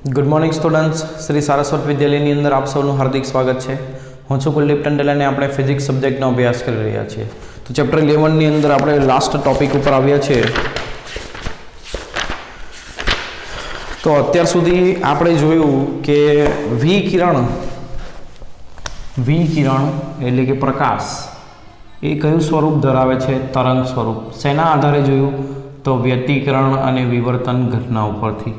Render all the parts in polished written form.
Good morning students, Shri Saraswat વિદ્યાલયની અંદર આપ સૌનું હાર્દિક સ્વાગત છે. હું છું કુલદીપ ટંડેલ અને આપણે ફિઝિક્સ સબ્જેક્ટનો અભ્યાસ કરી રહ્યા છીએ. તો ચેપ્ટર 11ની અંદર આપણે લાસ્ટ ટોપિક ઉપર આવ્યા છીએ. તો અત્યાર સુધી આપણે જોયું કે વિકિરણ એટલે કે પ્રકાશ એ કયું સ્વરૂપ ધરાવે છે? તરંગ સ્વરૂપ. શેના આધારે જોયું? તો વ્યતિકરણ અને વિવર્તન ઘટના ઉપરથી.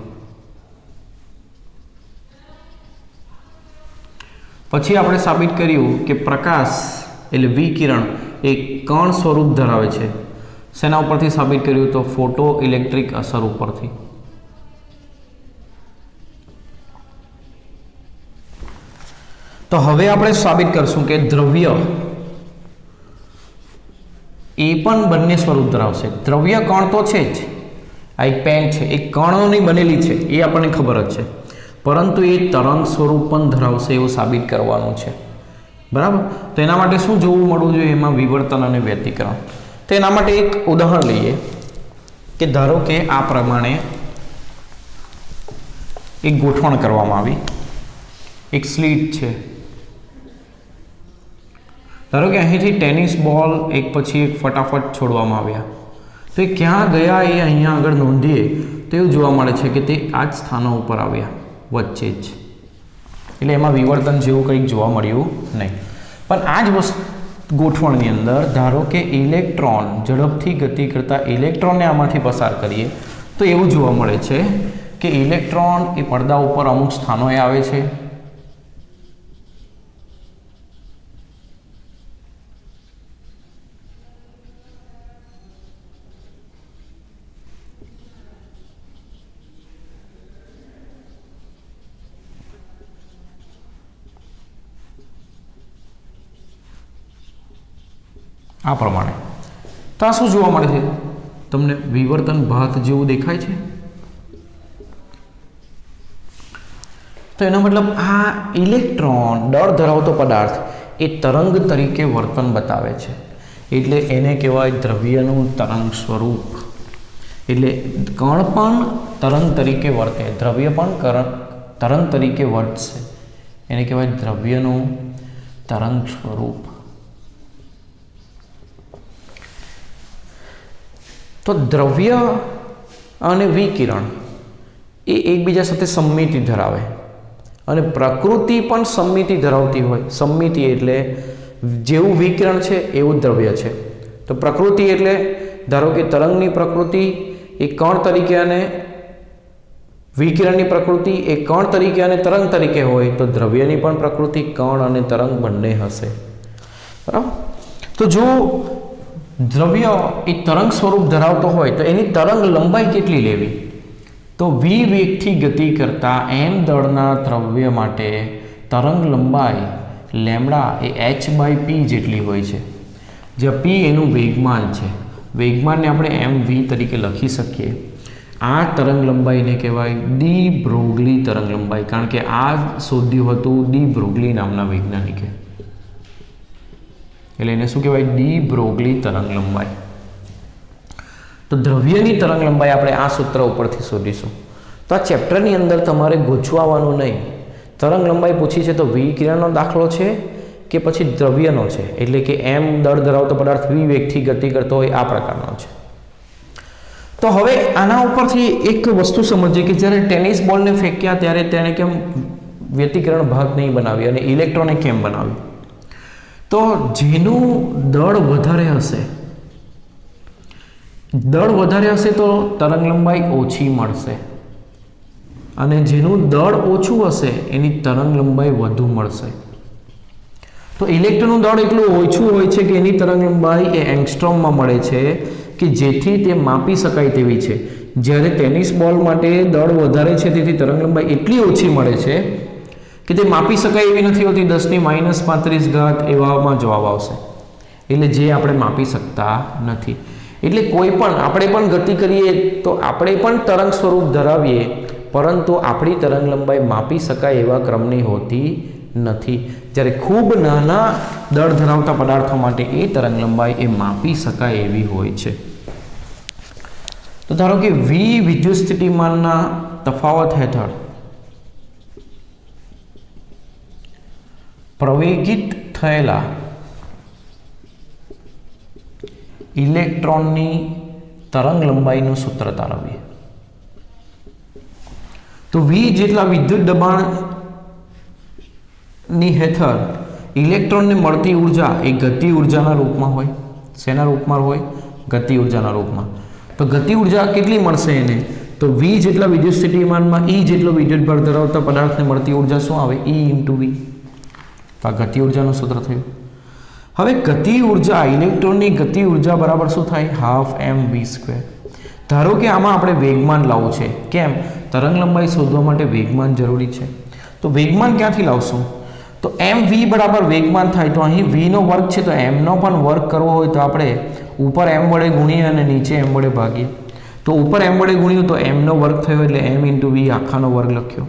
પછી આપણે સાબિત કર્યું કે પ્રકાશ એટલે વિકિરણ એ કણ સ્વરૂપ ધરાવે છે. શેના ઉપરથી સાબિત કર્યું? તો ફોટો ઇલેક્ટ્રિક અસર ઉપરથી. તો હવે આપણે સાબિત કરશું કે દ્રવ્ય એ પણ બંને સ્વરૂપ ધરાવશે. દ્રવ્ય કણ તો છે જ, આ એક પેન છે, એ કણોની બનેલી છે, એ આપણને ખબર જ છે, પરંતુ એ તરંગ સ્વરૂપ પણ ધરાવશે એવું સાબિત કરવાનું છે. બરાબર. તો એના માટે શું જોવું મળવું જોઈએ? એમાં વિવર્તન અને વ્યતિકરણ. તો એના માટે એક ઉદાહરણ લઈએ કે ધારો કે આ પ્રમાણે એક ગોઠવણ કરવામાં આવી, એક સ્લીટ છે. ધારો કે અહીંથી ટેનિસ બોલ એક પછી એક ફટાફટ છોડવામાં આવ્યા, તો એ ક્યાં ગયા એ અહીંયા આગળ નોંધીએ તો એવું જોવા મળે છે કે તે આ જ સ્થાનો ઉપર આવ્યા, વચ્ચે જ. એટલે એમાં વિવર્તન જેવું કંઈક જોવા મળ્યું નહીં. પણ આ જ ગોઠવણની અંદર ધારો કે ઇલેક્ટ્રોન, ઝડપથી ગતિ કરતા ઇલેક્ટ્રોનને આમાંથી પસાર કરીએ તો એવું જોવા મળે છે કે ઇલેક્ટ્રોન એ પડદા ઉપર અમુક સ્થાનોએ આવે છે, આ પ્રમાણે. તો આ શું જોવા મળે છે? તમને વિવર્તન ભાત જેવું દેખાય છે? તો એનો મતલબ આ ઇલેક્ટ્રોન, દળ ધરાવતો પદાર્થ, એ તરંગ તરીકે વર્તન બતાવે છે. એટલે એને કહેવાય દ્રવ્યનું તરંગ સ્વરૂપ. એટલે કણ પણ તરંગ તરીકે વર્તે, દ્રવ્ય પણ તરંગ તરીકે વર્તશે. એને કહેવાય દ્રવ્યનું તરંગ સ્વરૂપ. તો દ્રવ્ય અને વિકિરણ એ એકબીજા સાથે સમમિતિ ધરાવે, અને પ્રકૃતિ પણ સમમિતિ ધરાવતી હોય. સમમિતિ એટલે જેવું વિકિરણ છે એવું દ્રવ્ય છે. તો પ્રકૃતિ એટલે ધારો કે તરંગની પ્રકૃતિ એ કણ તરીકે અને વિકિરણની પ્રકૃતિ એ કણ તરીકે અને તરંગ તરીકે હોય, તો દ્રવ્યની પણ પ્રકૃતિ કણ અને તરંગ બંને હશે. બરાબર. તો જો દ્રવ્ય એ તરંગ સ્વરૂપ ધરાવતો હોય તો એની તરંગ લંબાઈ કેટલી લેવી? તો વી વેગથી ગતિ કરતા એમ દળના દ્રવ્ય માટે તરંગ લંબાઈ લેમ્ડા એ h/p જેટલી હોય છે, જ્યાં p એનું વેગમાન છે. વેગમાનને આપણે mv તરીકે લખી શકીએ. આ તરંગ લંબાઈને કહેવાય ડી બ્રોગલી તરંગ લંબાઈ, કારણ કે આ શોધ્યું હતું ડી બ્રોગલી નામના વૈજ્ઞાનિકે. એટલે એને શું કહેવાય? ડી બ્રોગલી તરંગ લંબાઈ. તો દ્રવ્યની તરંગ લંબાઈ આપણે આ સૂત્ર ઉપરથી શોધીશું. તો આ ચેપ્ટરની અંદર તમારે ગૂંચવાવાનું નહીં. તરંગ લંબાઈ પૂછી છે તો વિકિરણનો દાખલો છે કે પછી દ્રવ્યનો છે, એટલે કે એમ દળ ધરાવતો પદાર્થ વી વેગથી ગતિ કરતો હોય આ પ્રકારનો છે. તો હવે આના ઉપરથી એક વસ્તુ સમજીએ કે જ્યારે ટેનિસ બોલને ફેંક્યા ત્યારે તેણે કેમ વ્યતિકરણ ભાગ નહીં બનાવી અને ઇલેક્ટ્રોને કેમ બનાવી? તો જેનું દળ વધારે હશે તો તરંગ લંબાઈ ઓછી મળશે, અને જેનું દળ ઓછું હશે એની તરંગ લંબાઈ વધુ મળશે. તો ઇલેક્ટ્રોનનું દળ એટલું ઓછું હોય છે કે એની તરંગ લંબાઈ એ એંગસ્ટ્રોમમાં મળે છે, કે જેથી તે માપી શકાય તેવી છે. જ્યારે ટેનિસ બોલ માટે દળ વધારે છે તેથી તરંગ લંબાઈ એટલી ઓછી મળે છે કે તે માપી શકાય એવી નથી હોતી. 10⁻³ એવામાં જવાબ આવશે. એટલે જે આપણે માપી શકતા નથી. એટલે કોઈ પણ આપણે પણ ગતિ કરીએ તો આપણે પણ તરંગ સ્વરૂપ ધરાવીએ, પરંતુ આપણી તરંગ લંબાઈ માપી શકાય એવા ક્રમની હોતી નથી. જ્યારે ખૂબ નાના દળ ધરાવતા પદાર્થો માટે એ તરંગ લંબાઈ એ માપી શકાય એવી હોય છે. તો ધારો કે વી વિદ્યુત સ્થિતિમાનના તફાવત હેઠળ પ્રવેગિત થયેલા ઇલેક્ટ્રોનની તરંગ લંબાઈનું સૂત્ર તારવીએ. તો V જેટલા વિદ્યુત દબાણની હેઠળ ઇલેક્ટ્રોનને મળતી ઉર્જા એ ગતિ ઉર્જાના રૂપમાં હોય. શેના રૂપમાં હોય? ગતિ ઉર્જાના રૂપમાં. તો ગતિ ઉર્જા કેટલી મળશે એને? તો V જેટલા વિદ્યુત સ્થિતિમાનમાં E જેટલો વિદ્યુત ભાર ધરાવતા પદાર્થને મળતી ઉર્જા શું આવે? E × V. તો આ ગતિ ઉર્જાનું સૂત્ર થયું. હવે ગતિ ઉર્જા, ઇલેક્ટ્રોનની ગતિ ઉર્જા બરાબર શું થાય? 12mv². ધારો કે આમાં આપણે વેગમાન લાવવું છે. કેમ? તરંગ લંબાઈ શોધવા માટે વેગમાન જરૂરી છે. તો વેગમાન ક્યાંથી લાવશું? તો mv બરાબર વેગમાન થાય. તો અહીં v નો વર્ગ છે, તો m નો પણ વર્ગ કરવો હોય તો આપણે ઉપર m વડે ગુણીએ અને નીચે m વડે ભાગીએ. તો ઉપર m વડે ગુણ્યું તો m નો વર્ગ થયો એટલે m × v આખાનો વર્ગ લખ્યો.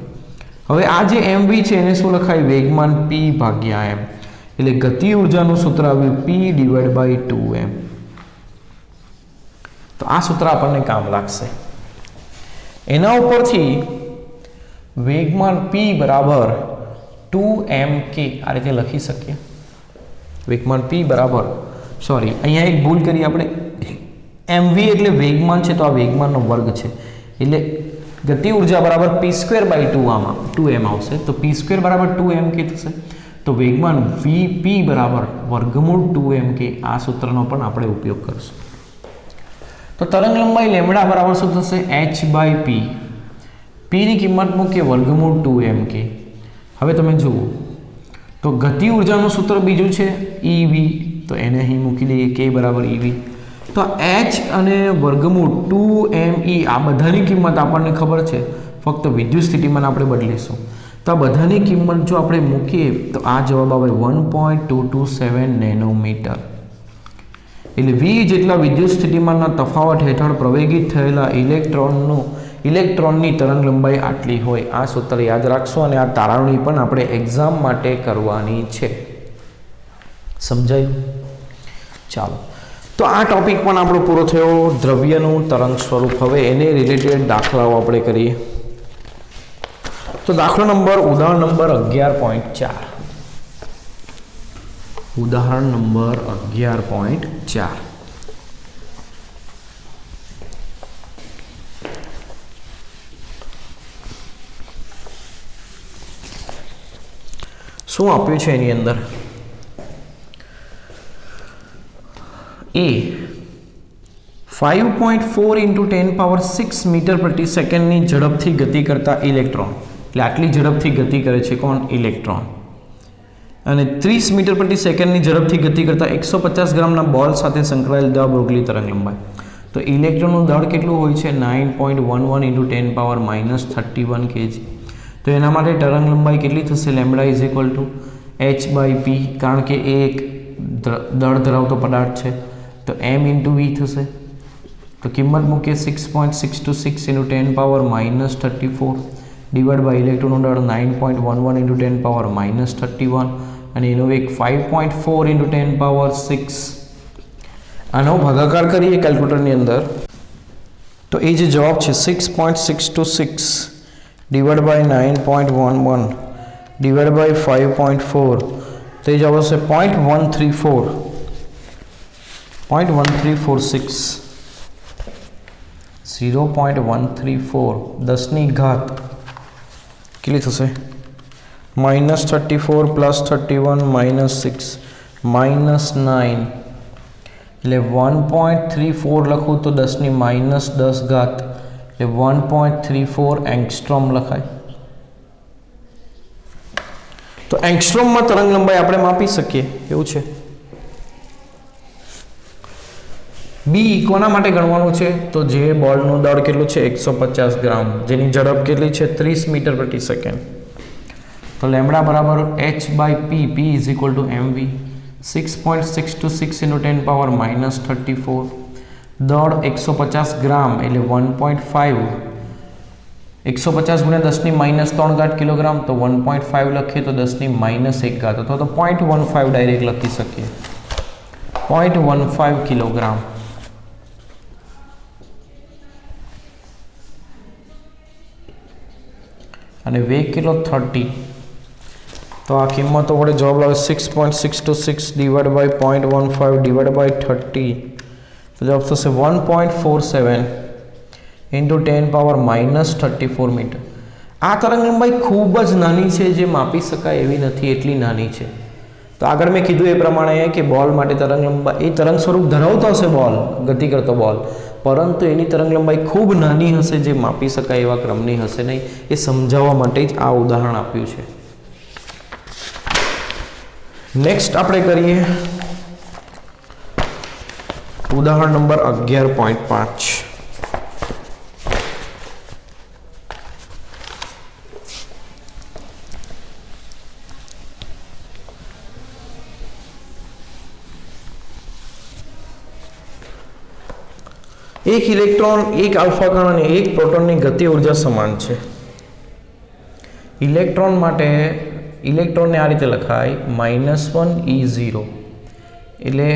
હવે આ જે mv છે એને શું લખાય? વેગમાન p ભાગ્યા m. એટલે ગતિ ઉર્જાનું સૂત્ર આવ્યું p/2m. તો આ સૂત્ર આપણને કામ લાગશે. એના ઉપરથી વેગમાન p બરાબર 2mk આ રીતે લખી શકીએ. વેગમાન p બરાબર, સોરી અહીંયા એક ભૂલ કરી આપણે, mv એટલે વેગમાન છે તો આ વેગમાનનો વર્ગ છે એટલે ગતિ ઉર્જા બરાબર p²/2 આમાં 2m આવશે. તો p² બરાબર 2mk થશે. તો વેગમાન vp બરાબર વર્ગમૂળ 2mk. આ સૂત્રનો પણ આપણે ઉપયોગ કરીશું. તો તરંગ લંબાઈ લેમ્બડા બરાબર શું થશે? h/p. p ની કિંમત મૂકીએ વર્ગમૂળ 2mk. હવે તમે જુઓ તો ગતિ ઉર્જાનું સૂત્ર બીજું છે ev. તો એને અહીં મૂકી દઈએ k બરાબર ev. તો h અને વર્ગમૂળ 2me આ બધાની કિંમત આપણને ખબર છે, ફક્ત વિદ્યુત સ્થિતિમાન આપણે બદલીશું. તો આ બધાની કિંમત જો આપણે મૂકીએ તો આ જવાબ આવે 1.227 નેનોમીટર. એટલે v જેટલા વિદ્યુત સ્થિતિમાનના તફાવત હેઠળ પ્રવેગિત થયેલા ઇલેક્ટ્રોનની તરંગ લંબાઈ આટલી હોય. આ સૂત્ર યાદ રાખશો અને આ તારવણી પણ આપણે એક્ઝામ માટે કરવાની છે. સમજાયું? ચાલો, તો આ ટોપિક પણ આપણો પૂરો થયો. દ્રવ્યનું તરંગ સ્વરૂપ. હવે એને રિલેટેડ દાખલાઓ આપણે કરીએ. તો ઉદાહરણ નંબર 11.4. ઉદાહરણ નંબર 11.4. શું આપ્યું છે એની અંદર? એ 5.4 × 10⁶ મીટર પ્રતિ સેકન્ડની ઝડપથી ગતિ કરતા ઇલેક્ટ્રોન, એટલે આટલી ઝડપથી ગતિ કરે છે કોણ? ઇલેક્ટ્રોન. અને 30 મીટર પ્રતિ સેકન્ડની ઝડપથી ગતિ કરતા 150 ગ્રામના બોલ સાથે સંકળાયેલ દ બ્રોગલી તરંગ લંબાઈ. તો ઇલેક્ટ્રોનનું દળ કેટલું હોય છે? 9.11 × 10⁻31 kg. તો એના માટે તરંગ લંબાઈ કેટલી થશે? Lambda = h/p. કારણ કે એ એક દળ ધરાવતો પદાર્થ છે તો m × v થશે. તો કિંમત મૂકીએ 6.626 × 10⁻34 ડિવાઇડ બાય ઇલેક્ટ્રોનનું દળ 9.11 × 10⁻31 અને એનો વેગ 5.4 × 10⁻6. આનો ભાગાકાર કરીએ કેલ્ક્યુલેટરની અંદર તો એ જે જવાબ છે 6.626 ડિવાઇડ બાય 9.11 ડિવાઇડ બાય 5.4 તો એ જવાબ આવશે 0.1346 0.134 10ની ઘાત કેટલી થશે? -34 + 31 -6 -9 એટલે 1.34 લખું તો 10ની -10 ઘાત એટલે 1.34 એંગસ્ટ્રોમ લખાય. તો એંગસ્ટ્રોમમાં તરંગ લંબાઈ આપણે માપી શકીએ એવું છે. બી કોના માટે ગણવાનું છે? તો જે બોલનું દળ કેટલું છે? 150 ગ્રામ, જેની ઝડપ કેટલી છે? 30 મીટર પ્રતિ સેકન્ડ. તો લેમ્બડા બરાબર h/p. p = mv. 6.626 × 10⁻34 દળ 150 ગ્રામ એટલે 1.5 150 × 10⁻³ કિલોગ્રામ. તો 1.5 લખીએ તો 10⁻1 ઘાત અથવા તો 0.15 ડાયરેક્ટ લખી શકીએ. 0.15 કિલોગ્રામ. અને વેગ કેટલો? 30. તો આ કિંમતો વડે જવાબ આવે 6.626 ડિવાઇડ બાય 0.15 ડિવાઇડ બાય 30, તો જવાબ થશે 1.47 ઇન્ટુ 10 પાવર -34 મીટર. આ તરંગ લંબાઈ ખૂબ જ નાની છે, જે માપી શકાય એવી નથી, એટલી નાની છે. તો આગળ મેં કીધું એ પ્રમાણે કે બોલ માટે તરંગ લંબાઈ એ તરંગ સ્વરૂપ ધરાવતો હશે બોલ, ગતિ કરતો બોલ, પરંતુ એની તરંગ લંબાઈ ખૂબ નાની હશે, જે માપી શકાય એવા ક્રમની હશે નહીં. એ સમજાવવા માટે જ આ ઉદાહરણ આપ્યું છે. નેક્સ્ટ આપણે કરીએ ઉદાહરણ નંબર 11.5. એક ઇલેક્ટ્રોન, એક આલ્ફા કણ અને એક પ્રોટોનની ગતિ ઉર્જા સમાન છે. ઇલેક્ટ્રોન માટે ઇલેક્ટ્રોનને આ રીતે લખાય -1 E0, એટલે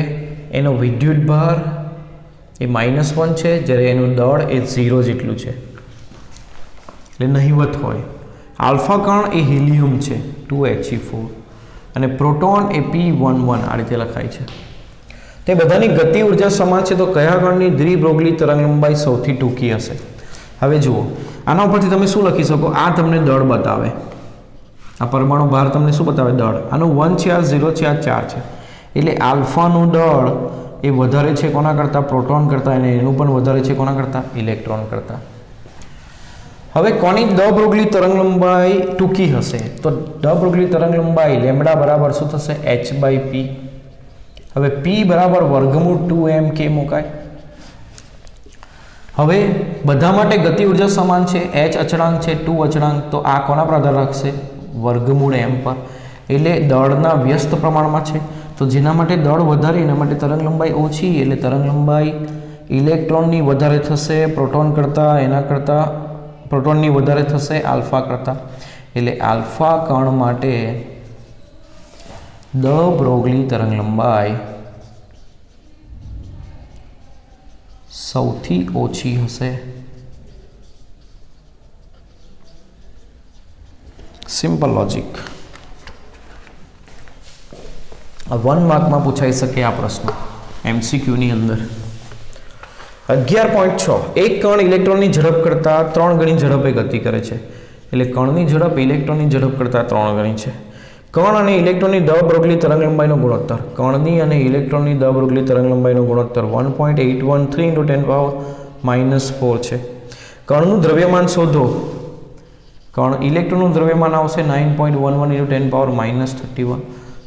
એનો વિદ્યુત ભાર એ -1 છે, જ્યારે એનું દળ એ 0 જેટલું છે, એટલે નહિવત હોય. આલ્ફા કણ એ હિલિયમ છે 2He4 અને પ્રોટોન એ P11 આ રીતે લખાય છે. તે બધાની ગતિ ઉર્જા સમાન છે, તો કયા કણની દ્વિબ્રોગલી તરંગલંબાઈ સૌથી ટૂંકી હશે? હવે જુઓ, આના ઉપરથી તમે શું લખી શકો? આ તમને દળ બતાવે, આ પરમાણુ ભાર તમને શું બતાવે? દળ. આનું 1 છે, આ 0 છે, આ 4 છે, એટલે આલ્ફાનું દળ એ વધારે છે કોના કરતાં? પ્રોટોન કરતાં, અને એનું પણ વધારે છે કોના કરતાં? ઇલેક્ટ્રોન કરતાં. હવે કોની દ્વિબ્રોગલી તરંગલંબાઈ ટૂંકી હશે? તો દ્વિબ્રોગલી તરંગલંબાઈ લેમ્બડા બરાબર શું થશે? h/p. હવે p બરાબર વર્ગમૂળ 2m k મુકાય. હવે બધા માટે ગતિ ઉર્જા સમાન છે, h અચળાંક છે, 2 અચળાંક, તો આ કોના પર આધાર રાખશે? વર્ગમૂળ m પર, એટલે દળના વ્યસ્ત પ્રમાણમાં છે. તો જેના માટે દળ વધારે એના માટે તરંગ લંબાઈ ઓછી, એટલે તરંગ લંબાઈ ઇલેક્ટ્રોનની વધારે થશે પ્રોટોન કરતાં, એના કરતાં પ્રોટોનની વધારે થશે આલ્ફા કરતાં, એટલે આલ્ફા કણ માટે દ્વિબ્રોગલી તરંગ લંબાઈ સૌથી ઓછી હશે. Simple logic. 1 માર્કમાં પૂછાઈ શકે આ પ્રશ્ન MCQની અંદર. 11.6. એક કણ ઇલેક્ટ્રોનની ઝડપ કરતાં 3 ગણી ઝડપે ગતિ કરે છે, એટલે કણની ઝડપ ઇલેક્ટ્રોનની ઝડપ કરતાં 3 ગણી છે. કણ અને ઇલેક્ટ્રોનની દ્વિબ્રોગલી તરંગલંબાઈનો ગુણોત્તર. કણની અને ઇલેક્ટ્રોનની દ્વિબ્રોગલી તરંગલંબાઈનો ગુણોત્તર 1.813 × 10⁻⁻⁴ છે. કણનું દ્રવ્યમાન શોધો. ઇલેક્ટ્રોનનું દ્રવ્યમાન આવશે 9.11 × 10⁻31.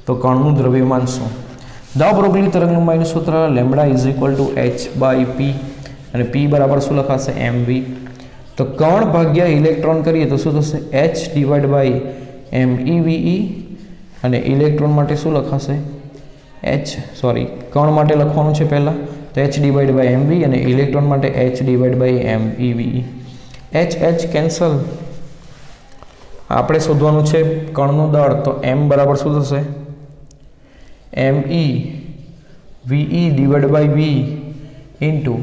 તો કણનું દ્રવ્યમાન શું? દ્વિબ્રોગલી તરંગલંબાઈનું સૂત્ર લેમ્બડા h/p, અને p બરાબર શું લખાશે? mv. તો કણ ભાગ્યા ઇલેક્ટ્રોન કરીએ તો શું થશે? h/meve, અને ઇલેક્ટ્રોન માટે શું લખાશે? કણ માટે લખવાનું છે પહેલાં, તો h/mv, અને ઇલેક્ટ્રોન માટે h/meve. h cancel. આપણે શોધવાનું છે કણનું દળ, તો m બરાબર શું થશે? me/v into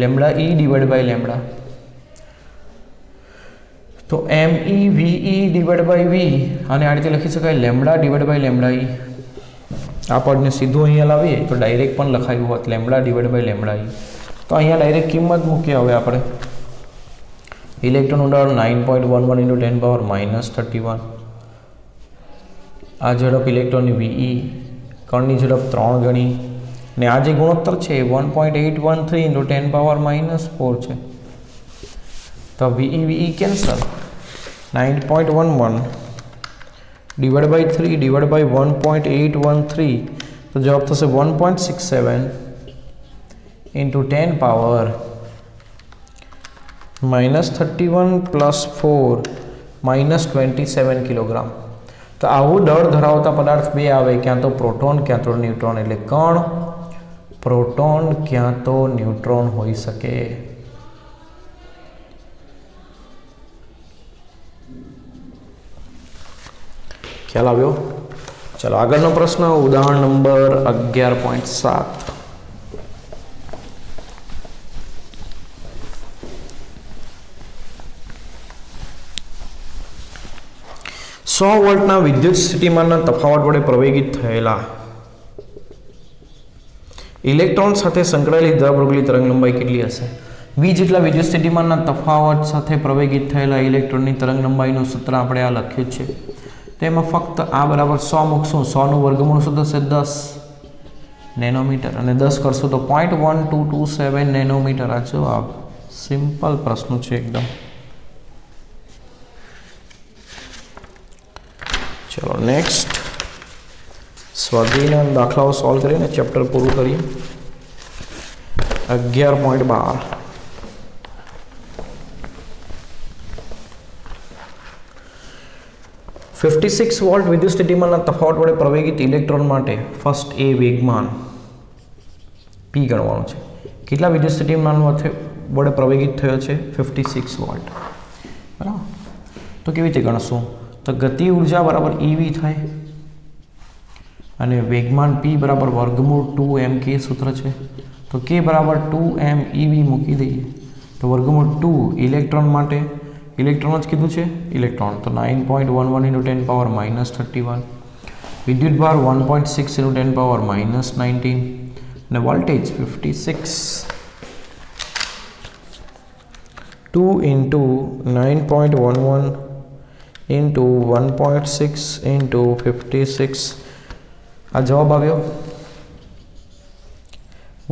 lambda e/લેમ્બડા. તો me/v અને આ રીતે લખી શકાય લેમ્બડા/લેમ્બડા e. આ પદને સીધું અહીંયા લાવીએ તો ડાયરેક્ટ પણ લખાયું હોત લેમ્બડા/લેમ્બડા e. તો અહીંયા ડાયરેક્ટ કિંમત મૂકીએ. હવે આપણે ઇલેક્ટ્રોનનું દળ 9.11 × 10⁻31. આ ઝડપ ઇલેક્ટ્રોનની ve, કણની ઝડપ 3 ગણી, ને આ જે ગુણોત્તર છે 1.813 × 10⁻⁻⁴ છે. તો ve કેન્સલ. 9.11 / 3 / 1.813, તો જવાબ થશે 1.67 × 10⁻31 + 4 -27 કિલોગ્રામ. તો આવું દળ ધરાવતા પદાર્થ બે આવે, ક્યાં તો પ્રોટોન ક્યાં તો ન્યુટ્રોન, એટલે કણ પ્રોટોન ક્યાં તો ન્યુટ્રોન હોઈ શકે. ખ્યાલ આવ્યો? ચલો આગળનો પ્રશ્ન, ઉદાહરણ નંબર 11.7. 100 વોલ્ટના વિદ્યુત સ્થિતિમાનના તફાવત વડે પ્રવેગિત થયેલા ઇલેક્ટ્રોન સાથે સંકળાયેલી દ્રવ્યરોગલી તરંગલંબાઈ કેટલી હશે? v જેટલા વિદ્યુત સ્થિતિમાનના તફાવત સાથે પ્રવેગિત થયેલા ઇલેક્ટ્રોનની તરંગલંબાઈનું સૂત્ર આપણે આ લખ્યું છે. તેમાં ફક્ત આ બરાબર 100 મૂકશું. 100 નું વર્ગમૂળ શું થશે? 10 નેનોમીટર અને 10 કરશું તો 0.1227 નેનોમીટર. આ જવાબ. સિમ્પલ પ્રશ્ન છે એકદમ. ચલો નેક્સ્ટ સ્વાધ્યાયના દાખલાઓ સોલ્વ કરીને ચેપ્ટર પૂરું કરીએ. 11.12 56 વોલ્ટ વિદ્યુત સ્થિતિમાનના તફાવત વડે પ્રવેગિત ઇલેક્ટ્રોન માટે ફર્સ્ટ એ વેગમાન p ગણવાનું છે. કેટલા વિદ્યુત સ્થિતિમાન વડે પ્રવેગિત થયો છે? 56 વોલ્ટ. બરાબર. તો કેવી રીતે ગણશું? તો ગતિ ઉર્જા બરાબર ev થાય અને વેગમાન p બરાબર વર્ગમૂળ 2m k સૂત્ર છે. તો k બરાબર 2m ev મૂકી દઈએ તો વર્ગમૂળ 2 ઇલેક્ટ્રોન માટે ઇલેક્ટ્રોન જ કીધું છે ઇલેક્ટ્રોન તો 9.11 into 10 power minus 31. વિદ્યુત ભાર 1.6 into 10 power minus 19 અને વોલ્ટેજ 56. 2 into 9.11 into 1.6 into 56. આ જવાબ આવ્યો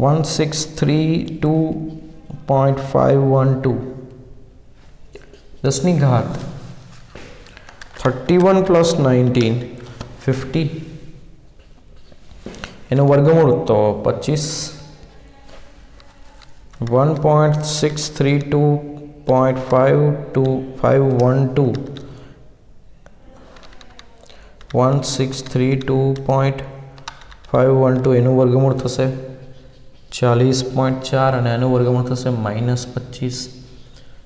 1632.512. 10 ની ઘાત 31 plus 19 50 એનો વર્ગમૂળ તો 25. 1.632.512 1632.512 એનું વર્ગમૂળ થશે 40.4 અને એનું વર્ગમૂળ થશે -25.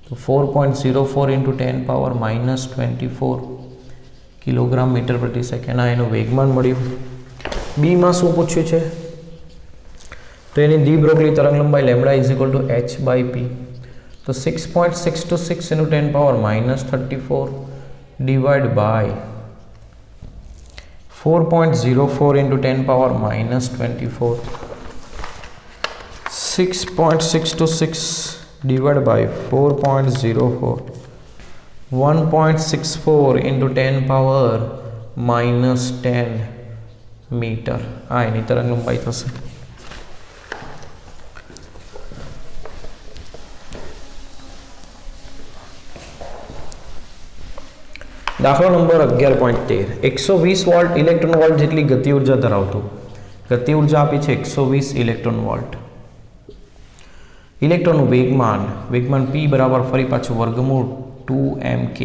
તો 4.04 into 10 power minus 24 kilogram metre પ્રતિ સેકન્ડ. આ એનું વેગમાન મળ્યું. બીમાં શું પૂછ્યું છે? તો એની દ્વિબ્રોગલી તરંગલંબાઈ lambda is equal to h/p. તો 6.626 into 10 power minus 34 divided by 4.04 into 10 power minus 24. 6.626 divided by 4.04 1.64 into 10 power minus 10 metre. આ એની તરંગ લંબાઈ થશે. દાખલો નંબર 11.13. 120 વોલ્ટ ઇલેક્ટ્રોન વોલ્ટ જેટલી ગતિ ઉર્જા ધરાવતું ગતિ ઉર્જા આપી છે 120 ઇલેક્ટ્રોન વોલ્ટ. ઇલેક્ટ્રોનનું વેગમાન p બરાબર ફરી પાછું વર્ગમૂળ 2mk.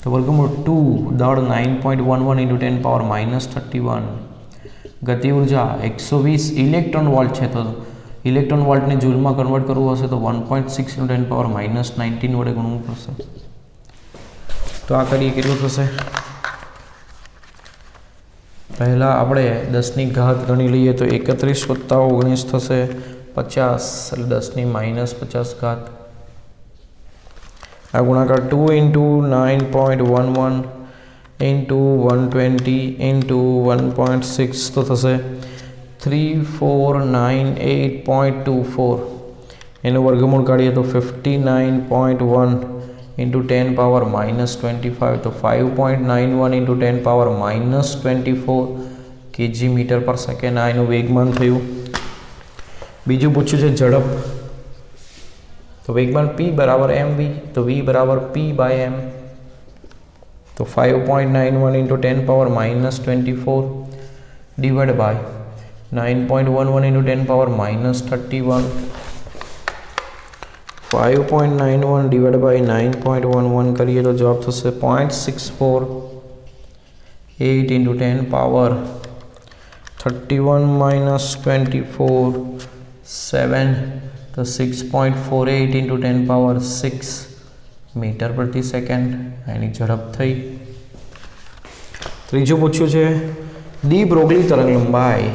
તો વર્ગમૂળ 2 દળ 9.11 into 10 power minus 31. ગતિ ઉર્જા 120 ઇલેક્ટ્રોન વોલ્ટ છે તો ઇલેક્ટ્રોન વોલ્ટને જૂલમાં કન્વર્ટ કરવું હશે તો 1.6 into 10 power minus 19 વડે ગુણવું પડશે. તો આ કરીએ કેટલું થશે? પહેલાં આપણે 10 ની ઘાત ગણી લઈએ તો 31 વત્તા 19 થશે 50 એટલે 10 ની -50 ઘાત. આ ગુણાકાર 2 into 9.11 into 120 into 1.6 તો થશે 3498.24. એનું વર્ગમૂળ કાઢીએ તો 59.1 into 10 power minus 25 તો 5.91 into 10 power minus 24 kg metre પર સેકન્ડ. આ એનું વેગમાન થયું. બીજું પૂછ્યું છે ઝડપ. તો વેગમાન p બરાબર mv તો v બરાબર p/m. તો 5.91 into 10 power minus 24 divided by 9.11 into 10 power minus 31. 5.91 divided by 9.11 કરીએ તો જવાબ થશે 0.648 into 10 power 31 minus 24 7 તો 6.48 into 10 power 6 મીટર પ્રતિ સેકન્ડ. એની ઝડપ થઈ. ત્રીજું પૂછ્યું છે દ્વિબ્રોગલી તરંગલંબાઈ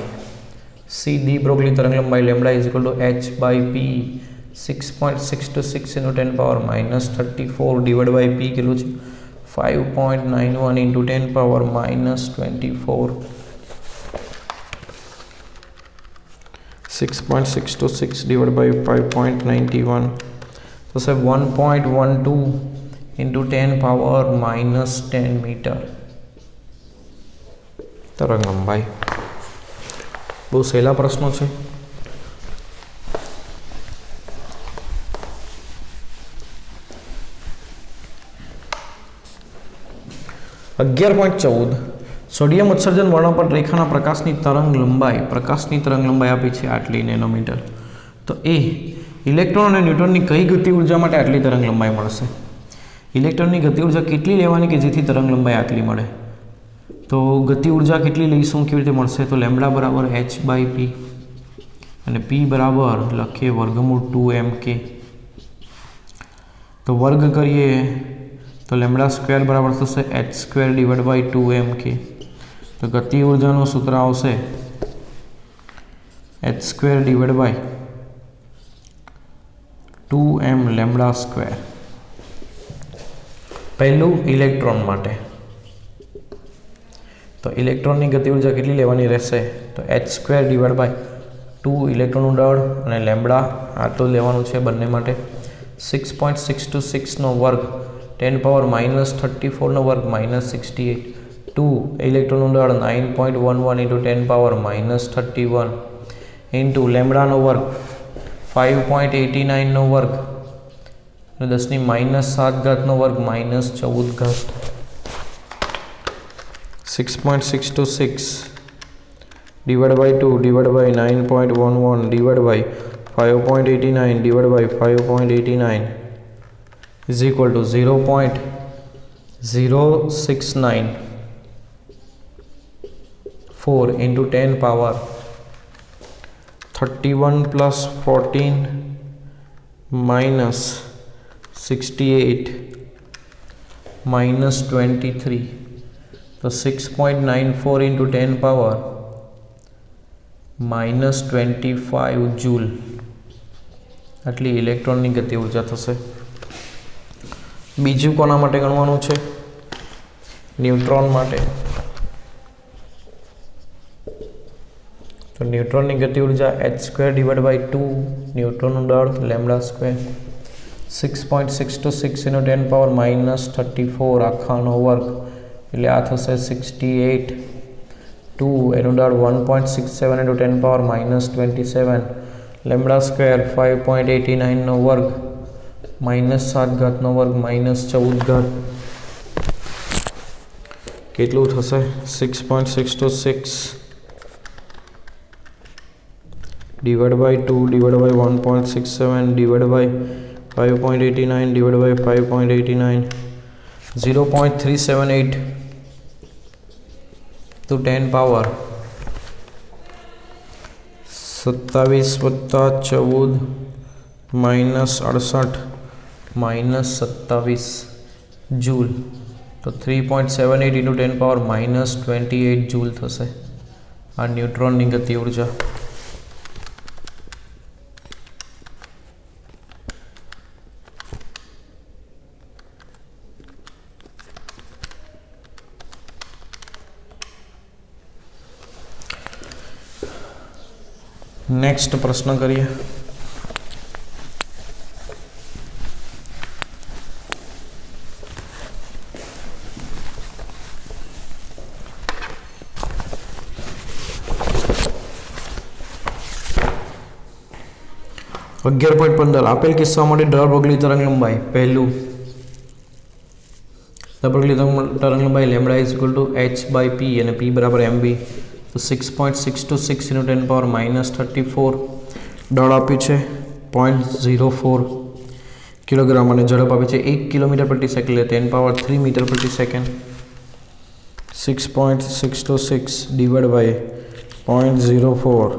દ્વિબ્રોગલી તરંગલંબાઈ lambda is equal to h/p. 6.626 into 10 power minus 34 divided by p કેટલું છે 5.91 into 10 power minus 24. 6.626 divided by 5.91. So say 1.12 into 10 power minus 10 meter. तरंग लंबाई बहुत सहेला प्रश्नों છે. 11.14 સોડિયમ ઉત્સર્જન વર્ણપટ રેખાના પ્રકાશની તરંગ લંબાઈ આપી છે આટલી નેનોમીટર. તો એ ઇલેક્ટ્રોન અને ન્યુટ્રોનની કઈ ગતિ ઉર્જા માટે આટલી તરંગ લંબાઈ મળશે? ઇલેક્ટ્રોનની ગતિ ઉર્જા કેટલી લેવાની કે જેથી તરંગ લંબાઈ આટલી મળે? તો ગતિ ઉર્જા કેટલી લઈશું, કેવી રીતે મળશે? તો લેમ્ડા બરાબર h/p અને p બરાબર લખીએ વર્ગમૂળ 2mk. તો વર્ગ કરીએ તો લેમ્ડા સ્ક્વેર બરાબર થશે h² ડિવાઇડ બાય 2mk. તો ગતિ ઉર્જાનું સૂત્ર આવશે h² divide by 2m lambda square. પહેલું ઇલેક્ટ્રોન માટે. તો ઇલેક્ટ્રોનની ગતિ ઉર્જા કેટલી લેવાની રહેશે? તો h² ડિવાઇડ બાય 2 ઇલેક્ટ્રોનનું દળ અને લેમ્ડા આટલું લેવાનું છે બંને માટે. 6.626 નો વર્ગ 10 પાવર માઇનસ 34 નો વર્ગ માઇનસ 68. 2 ઇલેક્ટ્રોનનું દળ 9.11 ઇન્ટુ 10 પાવર માઇનસ 31 ઇન્ટુ લેમ્ડાનો વર્ગ 5.89 નો વર્ગ અને 10 ની -7 નો વર્ગ -14. 6.626 divided by 2 divided by 9.11 divided by 5.89 divided by 5.89 is equal to 0.0694 into 10 power 31 plus 14 minus 68 minus 23. तो 6.94 into 10 power minus 25 जूल आटली इलेक्ट्रॉननी गति ऊर्जा थशे. बीजू कोना माटे गणवानुं छे? न्यूट्रॉन माटे. तो न्यूट्रॉननी गति ऊर्जा h² डिवाइड बाय 2 न्यूट्रॉननुं दळ lambda square. 6.626 into 10 power minus 34 आखानो वर्ग એટલે આ થશે 68. 2 એનું દળ 1.67 into 10 power minus 27 lambda square 5.89 નો વર્ગ -7 નો વર્ગ -14. કેટલું થશે? 6.626 divided by 2 divided by 1.67 divided by 5.89 divided by 5.89 0.378 to 10 power 27 + 14 -68 -27 joule. तो 3.78 into 10 power -28 जूल थशे आ न्यूट्रॉननी गति ऊर्जा. नेक्स्ट प्रश्न करिए. अगियार पॉइंट 15 आपेल किस्सा माटे ढळ पगली तरंग लंबाई. पहलू पगली तरंग लंबाई lambda is equal to h/p અને p बराबर mv. तो 6.626 into 10 power minus 34 દળ આપ્યું છે 0.04 કિલોગ્રામ અને ઝડપ આપી છે 1 કિલોમીટર પ્રતિ સેકન્ડ એટલે 10 પાવર 3 મીટર પ્રતિ સેકન્ડ. 6.626 divided by 0.04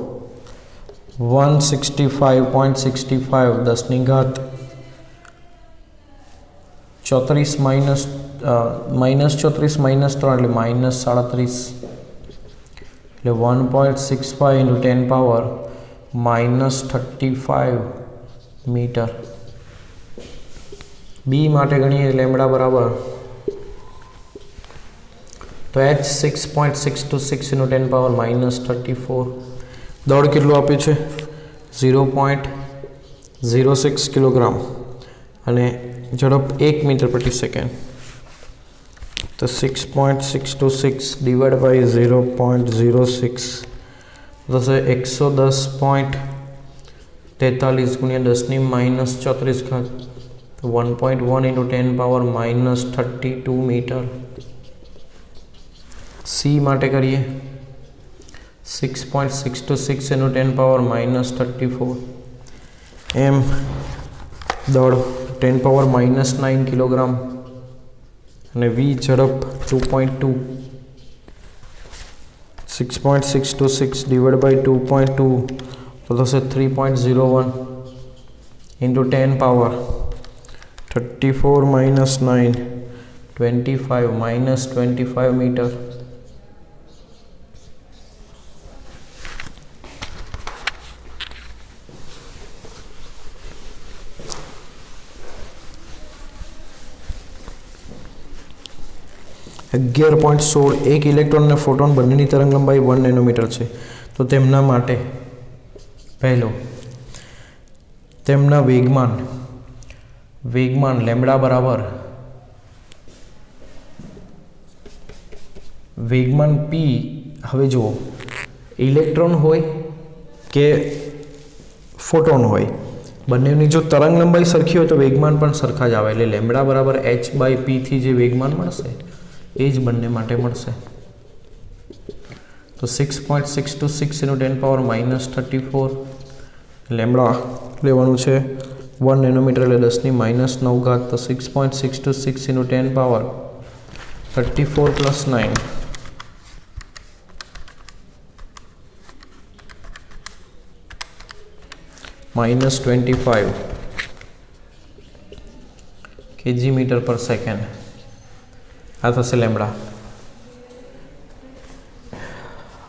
165.65 10 ની ઘાત 34 માઇનસ 34 માઇનસ 3 એટલે -37 એટલે 1.65 into 10 power -35 मीटर. बी माटे गणीए लेम्डा बराबर તો h 6.626 × 10⁻−34 દળ કેટલું આપ્યું છે 0.06 કિલોગ્રામ અને ઝડપ 1 મીટર પ્રતિ સેકન્ડ. તો 6.626 ડિવાઇડ બાય 0.06 થશે 110.43 × 10⁻−34 તો 1.1 × 10⁻−32 મીટર. સી માટે કરીએ 6.626 × 10⁻−34 એમ દળ 10⁻−9 કિલોગ્રામ અને વી ઝડપ 2.2 6.626 ડિવાઇડ બાય 2.2 તો થશે 3.01 × 10⁻34 - 9 25 મીટર. એક ઇલેક્ટ્રોન અને ફોટોન બંનેની તરંગ લંબાઈ 1 નેનોમીટર છે. તો તેમના માટે પહેલો તેમના વેગમાન લેમ્બડા બરાબર વેગમાન પી. હવે જુઓ ઇલેક્ટ્રોન હોય કે ફોટોન હોય બંનેની જો તરંગ લંબાઈ સરખી હોય તો વેગમાન પણ સરખા જ આવે એટલે લેમ્બડા બરાબર h/p થી જે વેગમાન મળશે એ જ બંને માટે મળશે. તો 6.626 × 10⁻−34 લેમ્બડા લેવાનું છે 1 નેનોમીટર એટલે 10⁻9 તો 6.626 × 10⁻34 + 9 -25 kg/s. આ થશે લેમ્બડા.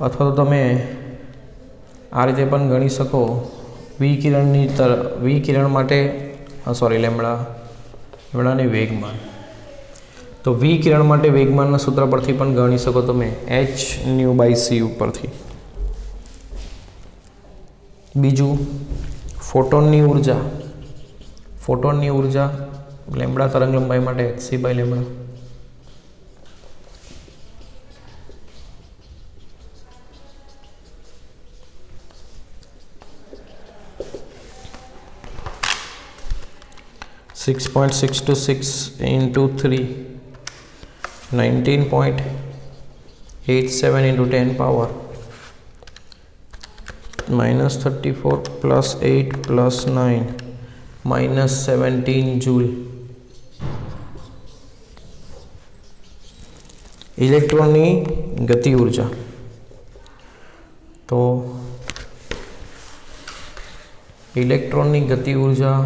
અથવા તો તમે આ રીતે પણ ગણી શકો વિકિરણ માટે લેમ્બડાની વેગમાન. તો વિકિરણ માટે વેગમાનના સૂત્ર પરથી પણ ગણી શકો તમે h/c ઉપરથી. બીજું ફોટોનની ઉર્જા લેમ્બડા તરંગ લંબાઈ માટે hc/λ. (6.626 × 3 19.87 × 10⁻−34 + 8 + 9 -17 જૂલ. ઇલેક્ટ્રોનની ગતિ ઉર્જા. તો ઇલેક્ટ્રોનની ગતિ ઉર્જા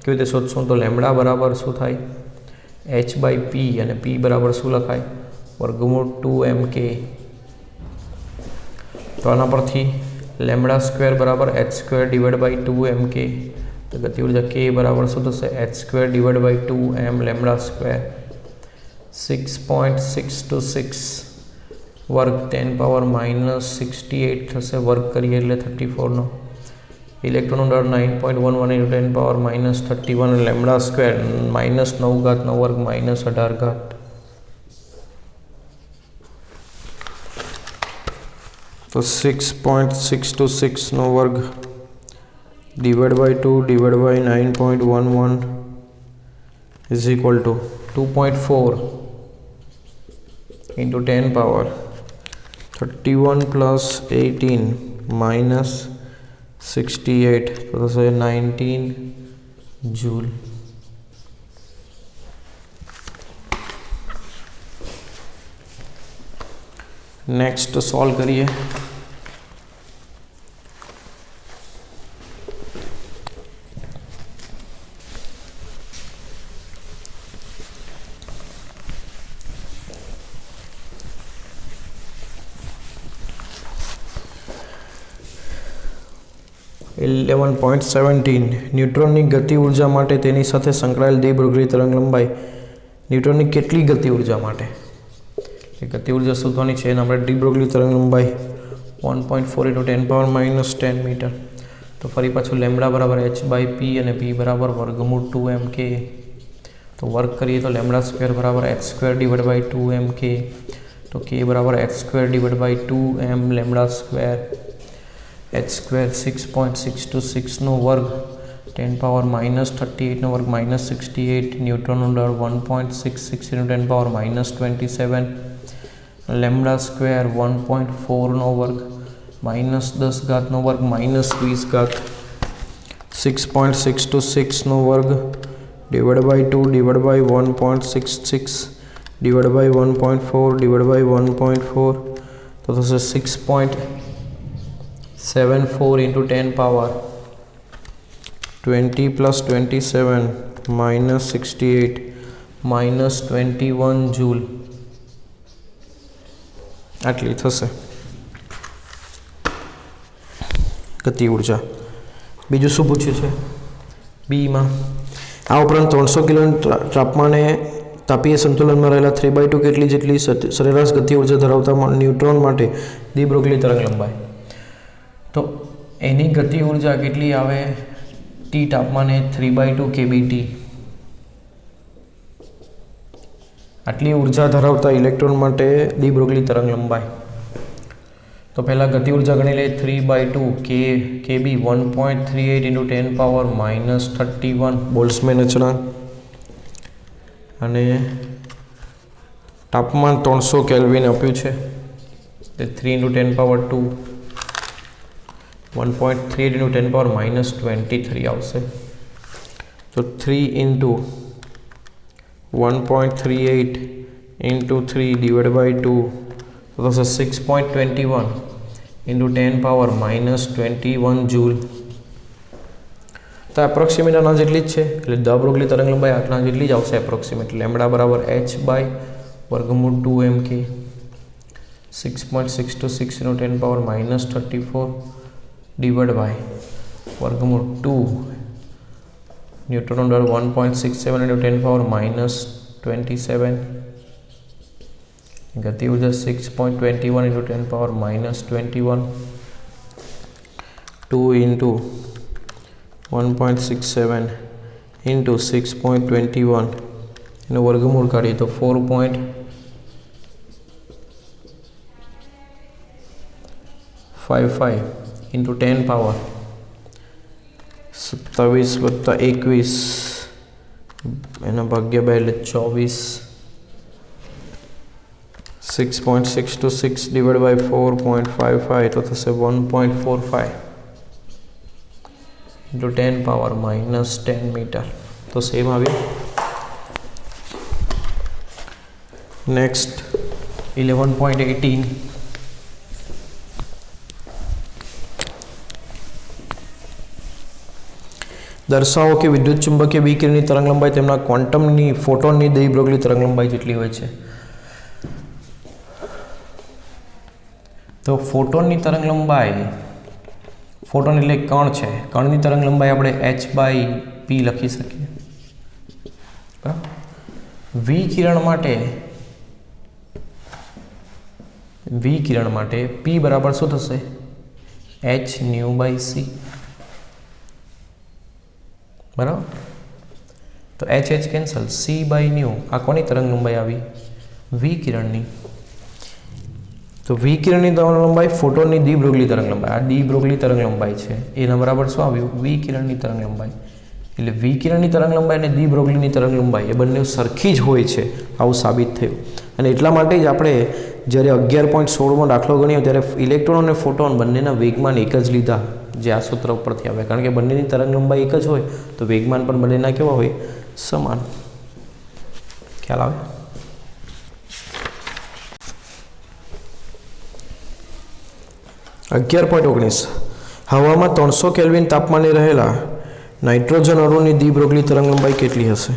કેવી રીતે શોધશું? તો લેમ્બડા બરાબર શું થાય h/p અને p બરાબર શું લખાય √2mk. તો આના પરથી λ² બરાબર h² / 2mk. તો ગતિ ઉર્જા k બરાબર શું થશે h² / 2m λ². 6.626 વર્ગ 10⁻−68 થશે. વર્ગ કરીએ એટલે 34 નો. ઇલેક્ટ્રોનનો દળ 9.11 × 10⁻−31 λ² -9 વર્ગ -18. તો 6.626 નો વર્ગ divide by 2 divide by 9.11 is equal to 2.4 × 10⁻31 + 18 -68 તો થશે 19 જૂલ. નેક્સ્ટ સોલ્વ કરીએ. ન્યુટ્રોનની ગતિ ઉર્જા માટે તેની સાથે સંકળાયેલ દ્વિધ્રુવી તરંગ લંબાઈ. ન્યુટ્રોનની કેટલી ગતિ ઉર્જા માટે? કે ગતિ ઉર્જા શોધવાની છે અને આપણે ડી બ્રોગલી તરંગ લંબાઈ 1.4 × 10⁻10 મીટર. તો ફરી પાછું લેમ્બડા બરાબર h/p અને p બરાબર વર્ગમૂળ 2mk. તો વર્ક કરીએ તો લેમ્બડા સ્ક્વેર બરાબર h² / 2mk. તો k બરાબર h² / 2m lambda square. h² 6.626 નો વર્ગ 10⁻38 નો વર્ગ -68. ન્યૂટનનો દળ 1.66 × 10⁻27. લેમ્બડા સ્ક્વેર 1.4 નો વર્ગ -10 નો વર્ગ -20. 6.626 નો વર્ગ / 2 / 1.66 / 1.4 / 1.4. તો થશે 6.74 × 10 પાવર 20 + 27 -68 -21 જૂલ આટલી થશે ગતિ ઉર્જા. બીજું શું પૂછ્યું છે બીમાં? આ ઉપરાંત 300 કિલો તાપમાને તાપીય સંતુલનમાં રહેલા 3/2 કેટલી જેટલી સરેરાશ ગતિ ઉર્જા ધરાવતા ન્યુટ્રોન માટે ડી બ્રોગલી તરંગ લંબાઈ. તો એની ગતિ ઉર્જા કેટલી આવે? ટી તાપમાને 3/2 kBt. આટલી ઉર્જા ધરાવતા ઇલેક્ટ્રોન માટે ડી બ્રોગલી તરંગ લંબાઈ. તો પહેલાં ગતિ ઉર્જા ગણી લઈએ 3/2 kb 1.38 × 10⁻31 બોલ્ટ્ઝમેન અચળાંક. અને તાપમાન 300 કેલ્વિન આપ્યું છે તે 3 × 10⁻2 1.38 × 10⁻23 આવશે. તો 3 × 1.38 × 3 / 2 તો થશે 6.21 × 10⁻21 જૂલ. તો એપ્રોક્સિમેટ આના જેટલી જ છે, એટલે દ બ્રોગલી તરંગ લંબાઈ આટલા જેટલી જ આવશે એપ્રોક્સિમેટ. લેમ્બડા બરાબર h/વર્ગમૂળ 2mk. 6.626 × 10⁻34 / વર્ગમૂળ 2. ન્યૂટનનો દળ 1.67 × 10⁻27. ગતિ ઉર્જા 6.21 × 10⁻21. 2 × 1.67 × 6.21 એનું વર્ગમૂળ કાઢીએ તો 4.55 × 10 પાવર 27 + 21 એના ભાગ્યા 2 એટલે 24. 6.626 / 4.55 તો થશે 1.45 × 10 પાવર -10 મીટર. તો સેમ આવ્યું. નેક્સ્ટ 11.18 દર્શાવો કે વિદ્યુત ચુંબકીય વિકિરણની તરંગ લંબાઈ તેમના ક્વોન્ટમની ફોટોનની ડી બ્રોગલી તરંગ લંબાઈ જેટલી હોય છે. તો ફોટોનની તરંગ લંબાઈ, ફોટોન એટલે કણ છે, કણની તરંગ લંબાઈ આપણે h/p લખી શકીએ. બરાબર. વિકિરણ માટે p બરાબર શું થશે? hν/c. બરાબર. તો h કેન્સલ, c/ν. આ કોની તરંગ લંબાઈ આવી? વિકિરણની. તો વિકિરણની તરંગ લંબાઈ ફોટોનની ડી બ્રોગલી તરંગ લંબાઈ, આ ડી બ્રોગલી તરંગ લંબાઈ છે એના બરાબર શું આવ્યું? વિકિરણની તરંગ લંબાઈ. એટલે વિકિરણની તરંગ લંબાઈ અને ડી બ્રોગલીની તરંગ લંબાઈ એ બંને સરખી જ હોય છે, આવું સાબિત થયું. અને એટલા માટે જ આપણે જ્યારે 11.16માં દાખલો ગણ્યો ત્યારે ઇલેક્ટ્રોન અને ફોટોન બંનેના વેગમાન એક જ લીધા, જે આ સૂત્ર ઉપરથી આવે. કારણ કે બંનેની તરંગ લંબાઈ એક જ હોય તો વેગમાન પણ બંનેના કેવા હોય? સમાન. ખ્યાલ આવે? .19 હવામાં 300 કેલ્વિન તાપમાને રહેલા નાઇટ્રોજન અણુની ડી બ્રોગલી તરંગ લંબાઈ કેટલી હશે?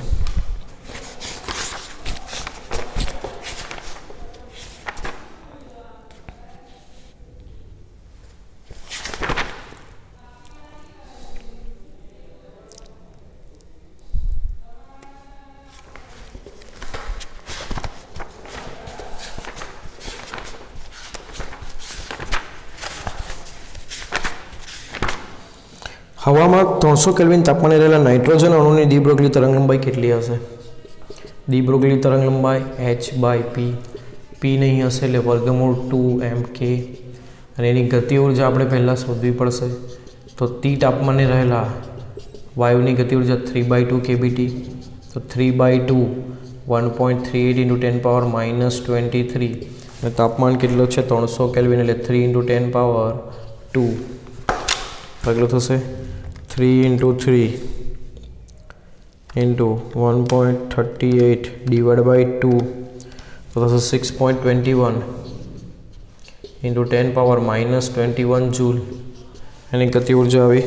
હવામાં 300 કેલ્વિન તાપમાને રહેલા નાઇટ્રોજન અણુની ડી બ્રોગલી તરંગલંબાઈ કેટલી હશે? ડી બ્રોગલી તરંગલંબાઈ h/p, p નહીં હશે એટલે વર્ગમૂળ 2mk, અને એની ગતિ ઉર્જા આપણે પહેલાં શોધવી પડશે. તો T તાપમાને રહેલા વાયુની ગતિ ઉર્જા 3/2 kBT. તો 3/2 1.38 × 10⁻23, અને તાપમાન કેટલું છે 300 કેલ્વિન એટલે 3 × 10⁻2. કેટલું થશે 3 × 3 × 1.38 / 2, તો થશે 6.21 × 10⁻21 જૂલ એની ગતિ ઉર્જા આવી.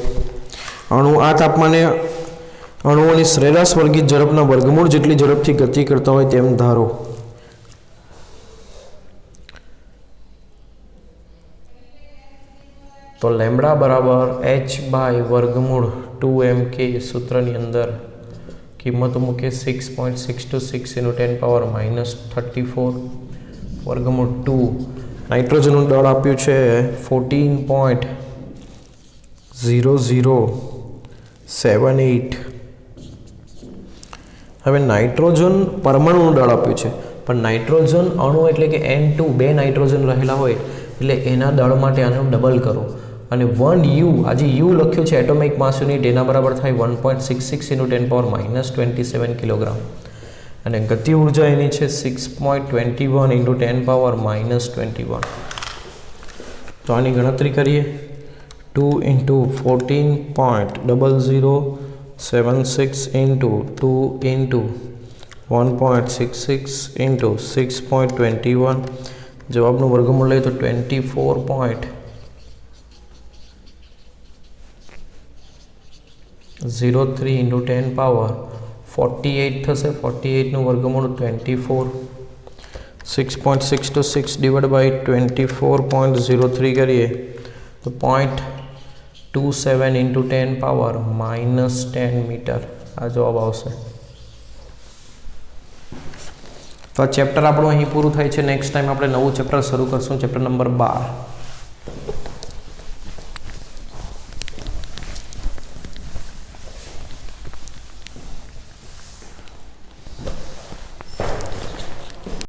આ તાપમાને અણુઓની સરેરાશ વર્ગિત ઝડપના વર્ગમૂળ જેટલી ઝડપથી ગતિ કરતા હોય તેમ ધારો. તો લેમ્બડા બરાબર h/વર્ગમૂળ 2mk સૂત્રની અંદર કિંમતો મૂકે 6.626 × 10⁻34 વર્ગમૂળ 2. નાઇટ્રોજનનું દળ આપ્યું છે 14.0078. હવે નાઇટ્રોજન પરમાણુનું દળ આપ્યું છે, પણ નાઇટ્રોજન અણુ એટલે કે N2 બે નાઇટ્રોજન રહેલા હોય એટલે એના દળ માટે આને ડબલ કરો, અને 1U આ જે U લખ્યું છે એટોમિક માસ યુનિટ એના બરાબર થાય 1.66 × 10⁻27 કિલોગ્રામ, અને ગતિ ઉર્જા એની છે 6.21 × 10⁻21. તો આની ગણતરી કરીએ. 2 × 14.0076 × 2 × 1.66 × 6.21, જવાબનું વર્ગમૂળ લઈએ તો 24.03 × 10⁻48 થશે. 48નું વર્ગમૂળ 24. 6.626 / 24.03 કરીએ તો 0.27 × 10⁻−10 મીટર આ જવાબ આવશે. તો આ ચેપ્ટર આપણું અહીં પૂરું થાય છે. નેક્સ્ટ ટાઈમ આપણે નવું ચેપ્ટર શરૂ કરશું, ચેપ્ટર નંબર 12.